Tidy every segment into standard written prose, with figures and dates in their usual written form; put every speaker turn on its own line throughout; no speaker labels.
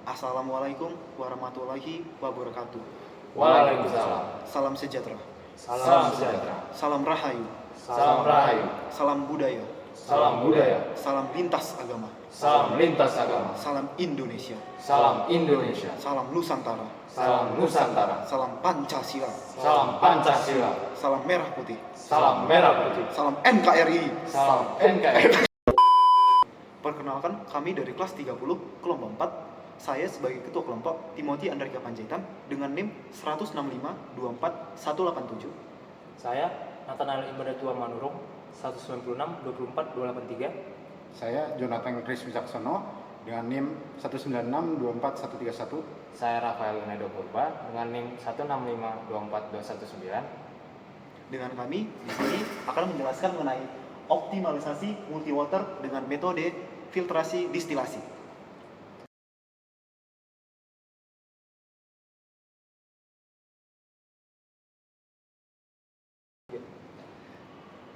Assalamualaikum warahmatullahi wabarakatuh.
Waalaikumsalam.
Salam sejahtera.
Salam sejahtera.
Salam rahayu.
Salam rahayu.
Salam budaya.
Salam budaya.
Salam lintas agama.
Salam lintas agama.
Salam Indonesia.
Salam Indonesia.
Salam Nusantara.
Salam Nusantara.
Salam Pancasila.
Salam Pancasila.
Salam merah putih.
Salam merah putih.
Salam NKRI.
Salam NKRI.
Perkenalkan, kami dari kelas 30 kelompok 4. Saya sebagai ketua kelompok Timothy Andrika Panjaitan dengan NIM 165-24187.
Saya Nathanael Ibadatua Manurung 196-24-283.
Saya Jonathan Chris Wicaksono dengan NIM 196-24131.
Saya Rafael Nedo Purba dengan NIM 165-24219.
Dengan kami di sini akan menjelaskan mengenai optimalisasi multiwater dengan metode filtrasi distilasi.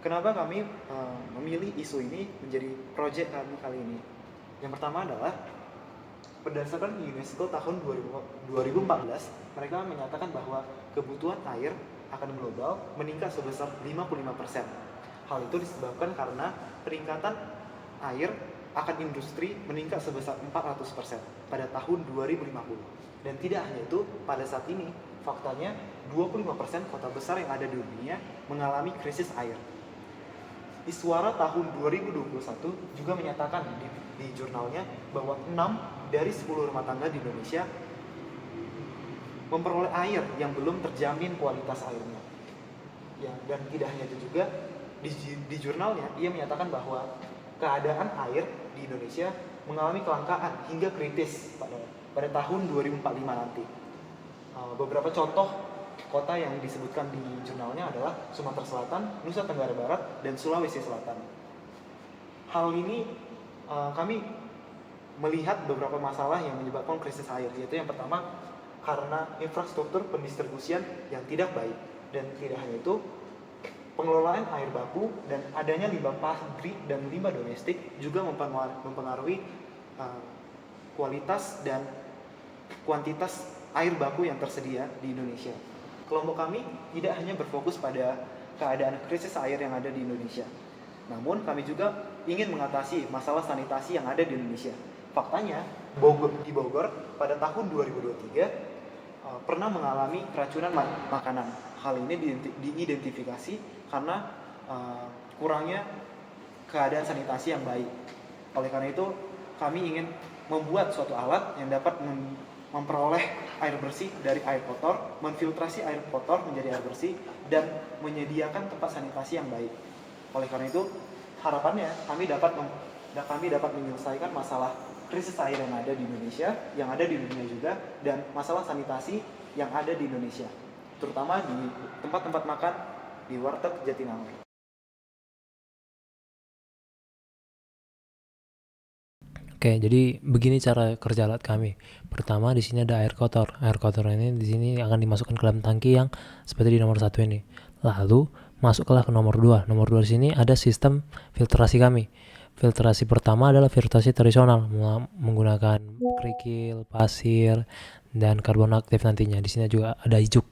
Kenapa kami memilih isu ini menjadi proyek kami kali ini? Yang pertama adalah berdasarkan UNESCO tahun 2014, mereka menyatakan bahwa kebutuhan air akan global meningkat sebesar 55%. Hal itu disebabkan karena peningkatan air akan industri meningkat sebesar 400% pada tahun 2050. Dan tidak hanya itu, pada saat ini faktanya 25% kota besar yang ada di dunia mengalami krisis air. Iswara tahun 2021 juga menyatakan di jurnalnya bahwa 6 dari 10 rumah tangga di Indonesia memperoleh air yang belum terjamin kualitas airnya. Ya, dan tidak hanya itu juga, di jurnalnya ia menyatakan bahwa keadaan air di Indonesia mengalami kelangkaan hingga kritis pada tahun 2045 nanti. Beberapa contoh kota yang disebutkan di jurnalnya adalah Sumatera Selatan, Nusa Tenggara Barat, dan Sulawesi Selatan. Hal ini kami melihat beberapa masalah yang menyebabkan krisis air, yaitu yang pertama karena infrastruktur pendistribusian yang tidak baik, dan tidak hanya itu, pengelolaan air baku dan adanya limbah pabrik dan limbah domestik juga mempengaruhi kualitas dan kuantitas air baku yang tersedia di Indonesia. Kelompok kami tidak hanya berfokus pada keadaan krisis air yang ada di Indonesia, namun kami juga ingin mengatasi masalah sanitasi yang ada di Indonesia. Faktanya, di Bogor pada tahun 2023 pernah mengalami keracunan makanan. Hal ini diidentifikasi karena kurangnya keadaan sanitasi yang baik. Oleh karena itu, kami ingin membuat suatu alat yang dapat memperoleh air bersih dari air kotor, menfiltrasi air kotor menjadi air bersih, dan menyediakan tempat sanitasi yang baik. Oleh karena itu, harapannya kami dapat menyelesaikan masalah krisis air yang ada di Indonesia, yang ada di dunia juga, dan masalah sanitasi yang ada di Indonesia, terutama di tempat-tempat makan di warteg Jatinangor.
Oke, jadi begini cara kerja alat kami. Pertama, di sini ada air kotor. Air kotor ini di sini akan dimasukkan ke dalam tangki yang seperti di nomor 1 ini. Lalu masuklah ke nomor 2. Nomor 2 di sini ada sistem filtrasi kami. Filtrasi pertama adalah filtrasi tradisional menggunakan kerikil, pasir, dan karbon aktif nantinya. Di sini juga ada ijuk.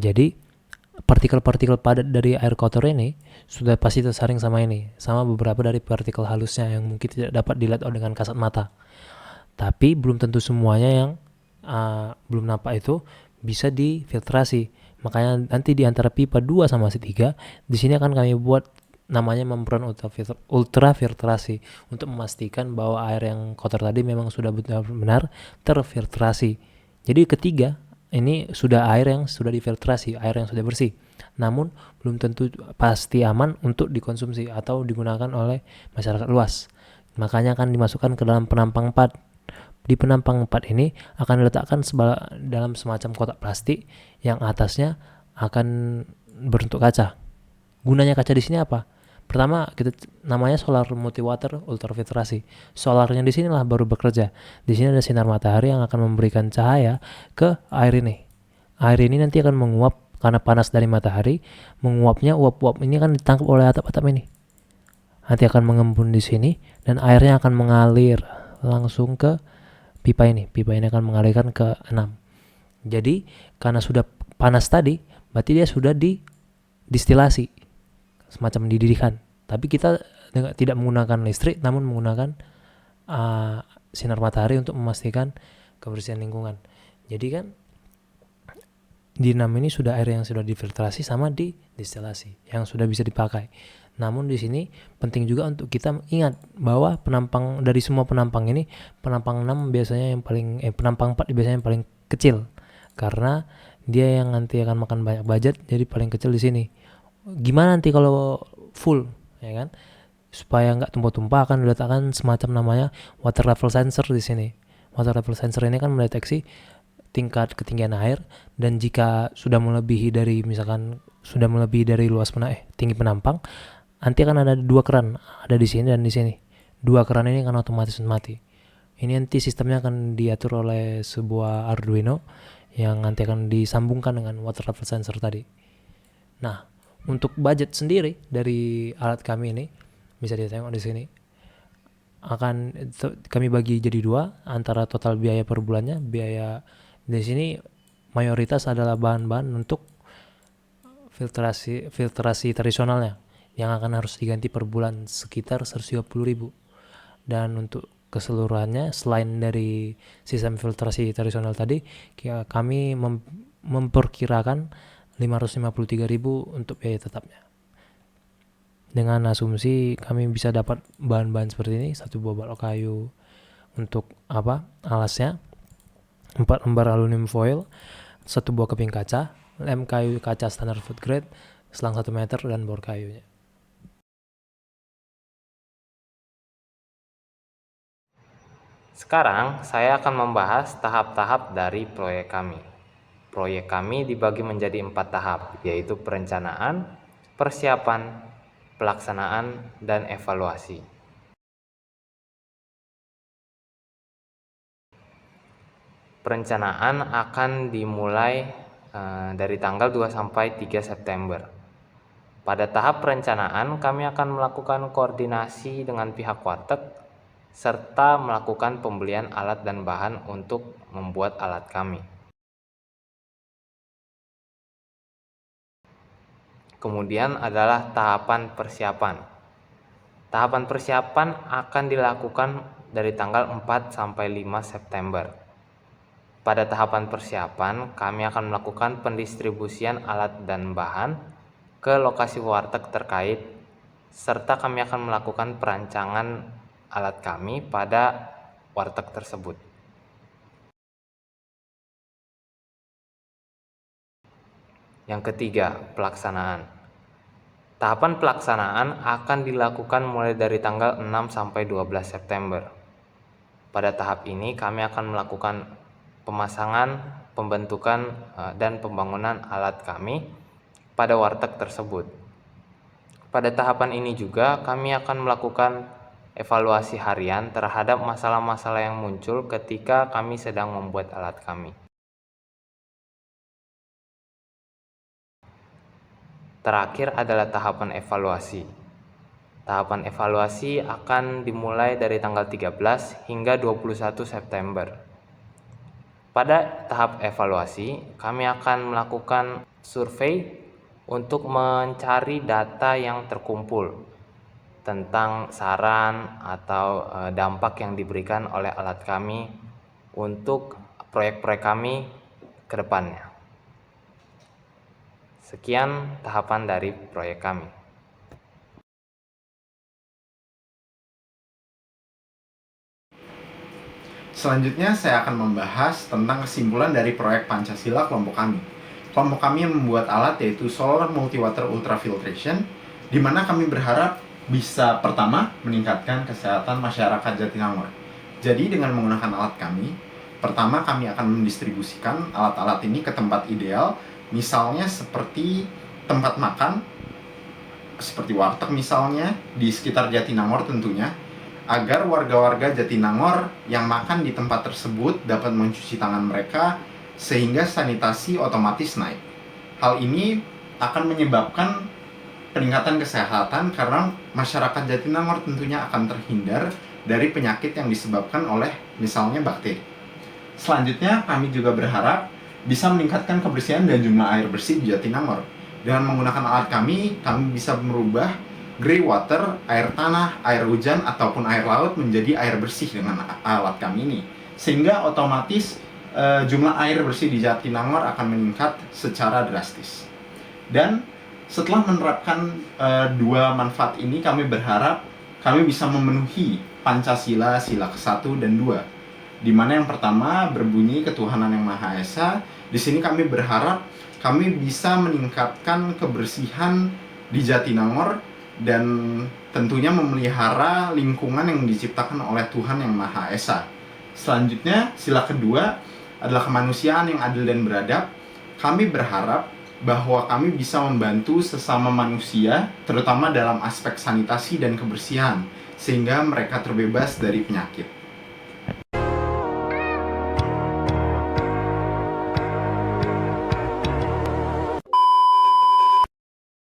Jadi partikel-partikel padat dari air kotor ini sudah pasti tersaring sama ini, sama beberapa dari partikel halusnya yang mungkin tidak dapat dilihat dengan kasat mata. Tapi belum tentu semuanya yang belum nampak itu bisa difiltrasi. Makanya nanti di antara pipa 2 sama 3 di sini akan kami buat namanya membran ultrafiltrasi untuk memastikan bahwa air yang kotor tadi memang sudah benar-benar terfiltrasi. Jadi ketiga, ini sudah air yang sudah difiltrasi, air yang sudah bersih. Namun belum tentu pasti aman untuk dikonsumsi atau digunakan oleh masyarakat luas. Makanya akan dimasukkan ke dalam penampang 4. Di penampang 4 ini akan diletakkan dalam semacam kotak plastik yang atasnya akan berbentuk kaca. Gunanya kaca di sini apa? Pertama, kita namanya solar multiwater ultrafiltrasi. Solarnya di sinilah baru bekerja. Di sini ada sinar matahari yang akan memberikan cahaya ke air ini. Air ini nanti akan menguap karena panas dari matahari. Menguapnya, uap-uap ini akan ditangkap oleh atap-atap ini. Nanti akan mengembun di sini dan airnya akan mengalir langsung ke pipa ini akan mengalirkan ke 6. Jadi karena sudah panas tadi, berarti dia sudah distilasi, semacam dididihkan. Tapi kita tidak menggunakan listrik, namun menggunakan sinar matahari untuk memastikan kebersihan lingkungan. Jadi kan di 6 ini sudah air yang sudah difiltrasi sama distilasi yang sudah bisa dipakai. Namun di sini penting juga untuk kita ingat bahwa penampang dari semua penampang ini, penampang 6 biasanya yang paling penampang 4 biasanya yang paling kecil, karena dia yang nanti akan makan banyak budget, jadi paling kecil di sini. Gimana nanti kalau full, ya kan? Supaya nggak tumpah-tumpah akan diletakkan semacam namanya water level sensor di sini. Water level sensor ini kan mendeteksi tingkat ketinggian air, dan jika sudah melebihi dari luas tinggi penampang, nanti akan ada 2 keran, ada di sini dan di sini. 2 keran ini akan otomatis mati. Ini nanti sistemnya akan diatur oleh sebuah Arduino yang nanti akan disambungkan dengan water level sensor tadi. Nah, untuk budget sendiri dari alat kami ini bisa ditengok di sini. Kami bagi jadi 2 antara total biaya per bulannya. Biaya di sini mayoritas adalah bahan-bahan untuk filtrasi tradisionalnya yang akan harus diganti per bulan sekitar 130.000. Dan untuk keseluruhannya selain dari sistem filtrasi tradisional tadi, kami memperkirakan 553.000 untuk biaya tetapnya. Dengan asumsi kami bisa dapat bahan-bahan seperti ini, 1 buah balok kayu untuk alasnya, 4 lembar aluminium foil, 1 buah keping kaca, lem kayu kaca standar food grade, selang 1 meter, dan bor kayunya.
Sekarang saya akan membahas tahap-tahap dari proyek kami. Proyek kami dibagi menjadi 4 tahap, yaitu perencanaan, persiapan, pelaksanaan, dan evaluasi. Perencanaan akan dimulai dari tanggal 2 sampai 3 September. Pada tahap perencanaan, kami akan melakukan koordinasi dengan pihak warteg serta melakukan pembelian alat dan bahan untuk membuat alat kami. Kemudian adalah tahapan persiapan. Tahapan persiapan akan dilakukan dari tanggal 4 sampai 5 September. Pada tahapan persiapan, kami akan melakukan pendistribusian alat dan bahan ke lokasi warteg terkait, serta kami akan melakukan perancangan alat kami pada warteg tersebut. Yang ketiga, pelaksanaan. Tahapan pelaksanaan akan dilakukan mulai dari tanggal 6 sampai 12 September. Pada tahap ini kami akan melakukan pemasangan, pembentukan, dan pembangunan alat kami pada warteg tersebut. Pada tahapan ini juga kami akan melakukan evaluasi harian terhadap masalah-masalah yang muncul ketika kami sedang membuat alat kami. Terakhir adalah tahapan evaluasi. Tahapan evaluasi akan dimulai dari tanggal 13 hingga 21 September. Pada tahap evaluasi, kami akan melakukan survei untuk mencari data yang terkumpul tentang saran atau dampak yang diberikan oleh alat kami untuk proyek-proyek kami ke depannya. Sekian tahapan dari proyek kami.
Selanjutnya saya akan membahas tentang kesimpulan dari proyek Pancasila kelompok kami. Kelompok kami yang membuat alat yaitu Solar Multi-Water Ultrafiltration, di mana kami berharap bisa pertama meningkatkan kesehatan masyarakat Jatinangor. Jadi dengan menggunakan alat kami, pertama kami akan mendistribusikan alat-alat ini ke tempat ideal, misalnya seperti tempat makan, seperti warteg misalnya, di sekitar Jatinangor tentunya, agar warga-warga Jatinangor yang makan di tempat tersebut dapat mencuci tangan mereka sehingga sanitasi otomatis naik. Hal ini akan menyebabkan peningkatan kesehatan karena masyarakat Jatinangor tentunya akan terhindar dari penyakit yang disebabkan oleh misalnya bakteri. Selanjutnya, kami juga berharap bisa meningkatkan kebersihan dan jumlah air bersih di Jatinangor. Dengan menggunakan alat kami bisa merubah grey water, air tanah, air hujan, ataupun air laut menjadi air bersih dengan alat kami ini. Sehingga otomatis jumlah air bersih di Jatinangor akan meningkat secara drastis. Dan setelah menerapkan dua manfaat ini, kami berharap kami bisa memenuhi Pancasila sila ke-1 dan 2. Di mana yang pertama berbunyi ketuhanan yang Maha Esa. Di sini kami berharap kami bisa meningkatkan kebersihan di Jatinangor dan tentunya memelihara lingkungan yang diciptakan oleh Tuhan yang Maha Esa. Selanjutnya, sila kedua adalah kemanusiaan yang adil dan beradab. Kami berharap bahwa kami bisa membantu sesama manusia, terutama dalam aspek sanitasi dan kebersihan, sehingga mereka terbebas dari penyakit.